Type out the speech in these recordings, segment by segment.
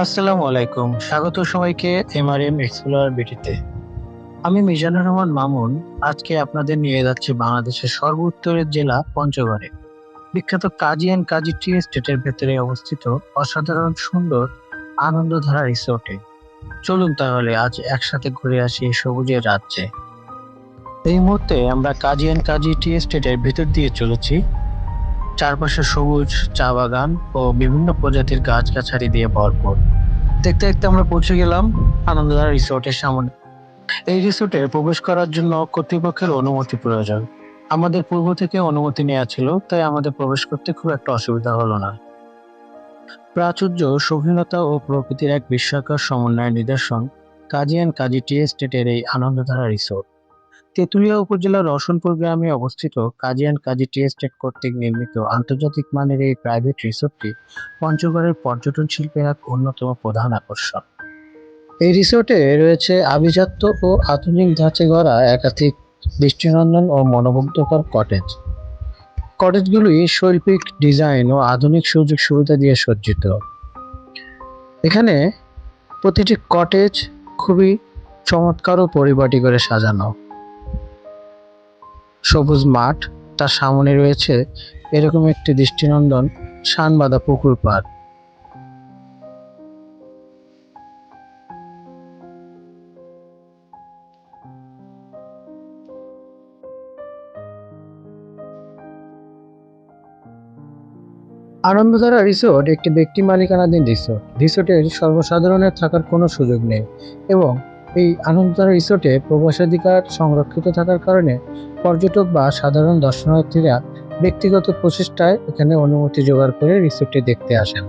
আসসালামু আলাইকুম, স্বাগত সবাইকে এমআরএম এক্সপ্লোরার বিটিতে। আমি মিজানুর রহমান মামুন। আজকে আপনাদের নিয়ে যাচ্ছি বাংলাদেশের সর্বোত্তরের জেলা পঞ্চগড়ে, বিখ্যাত কাজী অ্যান্ড কাজী টি এস্টেটের ভেতরে অবস্থিত অসাধারণ সুন্দর আনন্দধারা রিসোর্টে। চলুন তাহলে আজ একসাথে ঘুরে আসি এই সবুজের রাজ্যে। এই মুহূর্তে আমরা কাজী অ্যান্ড কাজী টি এস্টেটের ভেতর দিয়ে চলেছি। চারপাশে সবুজ চা বাগান ও বিভিন্ন প্রজাতির গাছগাছালি দিয়ে ভরপুর। দেখতে দেখতে আমরা পৌঁছে গেলাম আনন্দধারা রিসোর্টের সামনে। এই রিসোর্টে প্রবেশ করার জন্য কর্তৃপক্ষের অনুমতি প্রয়োজন। আমাদের পূর্ব থেকে অনুমতি নেওয়া ছিল, তাই আমাদের প্রবেশ করতে খুব একটা অসুবিধা হলো না। প্রাচুর্য, শৌখিনতা ও প্রকৃতির এক বিস্ময়কর সমন্বয়ের নিদর্শন কাজী অ্যান্ড কাজী টি এস্টেটের এই আনন্দধারা রিসোর্ট। তেঁতুলিয়া উপজেলার রসুলপুর গ্রামে অবস্থিত কাজী অ্যান্ড কাজী টি এস্টেট কর্তৃক নির্মিত আন্তর্জাতিক মানের এই প্রাইভেট রিসোর্টটি পঞ্চগড়ের পর্যটন শিল্পের এক অন্যতম প্রধান আকর্ষণ। এই রিসোর্টে রয়েছে আভিজাত্য ও আধুনিক ধাঁচে গড়া একাধিক দৃষ্টিনন্দন ও মনোমুগ্ধকর কটেজ। কটেজগুলি শৈল্পিক ডিজাইন ও আধুনিক সুযোগ সুবিধা দিয়ে সজ্জিত। এখানে প্রতিটি কটেজ খুবই চমৎকার ও পরিপাটি করে সাজানো। সবুজ মাঠ, তার সামনে রয়েছে এরকম একটি দৃষ্টিনন্দন শানবাঁধা পুকুর পাড়। আনন্দধারা রিসোর্ট একটি ব্যক্তি মালিকানাধীন রিসোর্ট। রিসোর্টের সর্বসাধারণের থাকার কোনো সুযোগ নেই এবং এই আনন্দধারা রিসোর্টে প্রবেশাধিকার সংরক্ষিত থাকার কারণে পর্যটক বা সাধারণ দর্শনার্থীরা ব্যক্তিগত প্রচেষ্টায় এখানে অনুমতি জোগাড় করে রিসোর্টটি দেখতে আসেন।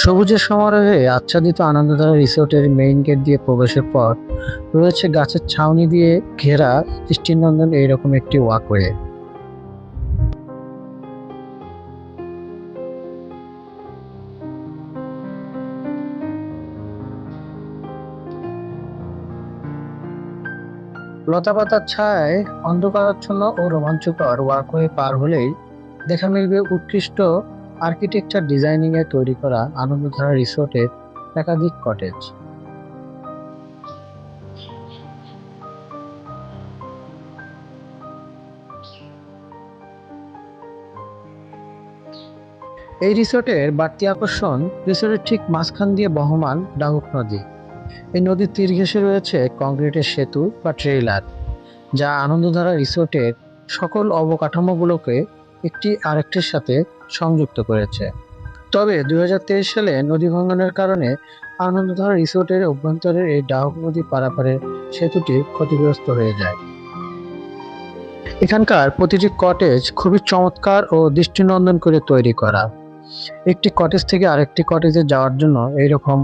সবুজের সমারোহে আচ্ছাদিত আনন্দধারা রিসোর্টের মেইন গেট দিয়ে প্রবেশের পর রয়েছে গাছের ছাউনি দিয়ে ঘেরা দৃষ্টিনন্দন এইরকম একটি ওয়াকওয়ে। লতাপাতার ছায়ায় অন্ধকারাচ্ছন্ন ও রোমাঞ্চকর ওয়াকওয়ে পার হলেই দেখা মিলবে উৎকৃষ্ট আর্কিটেকচার ডিজাইনিং এ তৈরি করা আনন্দধারা রিসোর্টের একাধিক কটেজ। এই রিসোর্টের বাড়তি আকর্ষণ রিসোর্টের ঠিক মাঝখান দিয়ে বহমান ডাহুক নদী। এই নদীর তীর ঘেঁষে রয়েছে কংক্রিটের সেতু বা ট্রেইলার, যা আনন্দধারা রিসোর্টের সকল অবকাঠামোগুলোকে একটি আরেকটির সাথে সংযুক্ত করেছে। তবে ২০২৩ সালে নদী ভাঙনের কারণে আনন্দধারা রিসোর্টের অভ্যন্তরের এই ডাহুক নদী পারাপারের সেতুটি ক্ষতিগ্রস্ত হয়ে যায়। এখানকার প্রতিটি কটেজ খুবই চমৎকার ও দৃষ্টিনন্দন করে তৈরি করা। একটি কটেজ থেকে আরেকটি কটেজে যাওয়ার জন্য এইরকম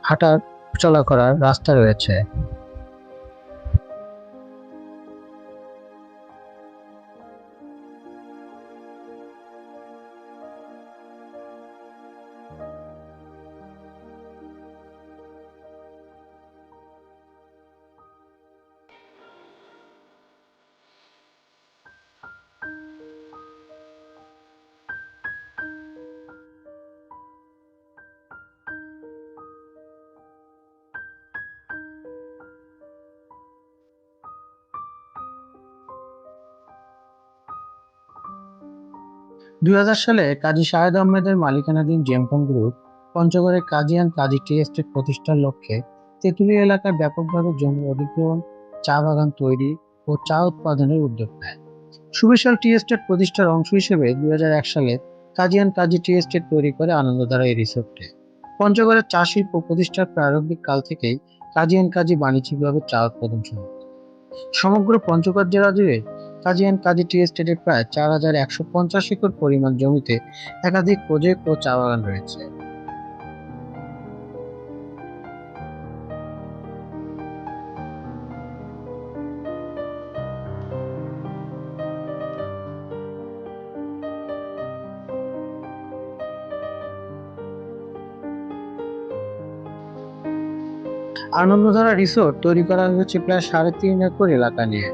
হাঁটা চলা করার রাস্তা রয়েছে। সালে কাজী শাহেদ আহমেদের মালিকানাধীন জেমকম গ্রুপ পঞ্চগড়ের কাজী অ্যান্ড কাজী টি এস্টেট প্রতিষ্ঠার লক্ষ্যে তেঁতুলিয়া এলাকায় ব্যাপকভাবে জমি অধিগ্রহণ, চা বাগান তৈরি ও চা উৎপাদনের উদ্যোগ নেয়। সুবিশাল টি এস্টেট প্রতিষ্ঠার অংশ হিসেবে ২০০১ সালে কাজী অ্যান্ড কাজী টি এস্টেট তৈরি করে আনন্দধারা এই রিসোর্টে। পঞ্চগড়ের চা শিল্প প্রতিষ্ঠার প্রারম্ভিক কাল থেকেই কাজী অ্যান্ড কাজী বাণিজ্যিকভাবে চা উৎপাদন শুরু করে। সমগ্র পঞ্চগড় জেলা জুড়ে কাজী অ্যান্ড কাজী টি এস্টেটের প্রায় ৪,১৫০ একর পরিমাণ জমিতে একাধিক প্রজেক্ট ও চা বাগান রয়েছে। আনন্দধারা রিসোর্ট তৈরি করা হয়েছে প্রায় ৩.৫ একর এলাকা নিয়ে।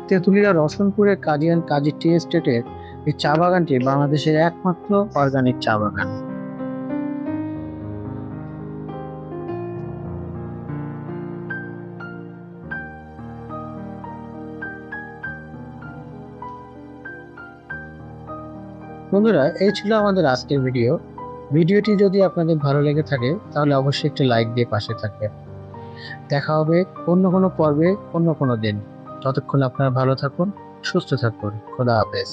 তেঁতুলিয়া রসুলপুরের কাজী অ্যান্ড কাজী টি এস্টেটের এই চা বাগানটি বাংলাদেশের একমাত্র অর্গানিক চা বাগান। বন্ধুরা, এই ছিল আমাদের আজকের ভিডিও। ভিডিওটি যদি আপনাদের ভালো লেগে থাকে তাহলে অবশ্যই একটি লাইক দিয়ে পাশে থাকবেন। দেখা হবে অন্য কোনো পর্বে, অন্য কোনো দিন। ততক্ষণ আপনারা ভালো থাকুন, সুস্থ থাকুন। খোদা হাফেজ।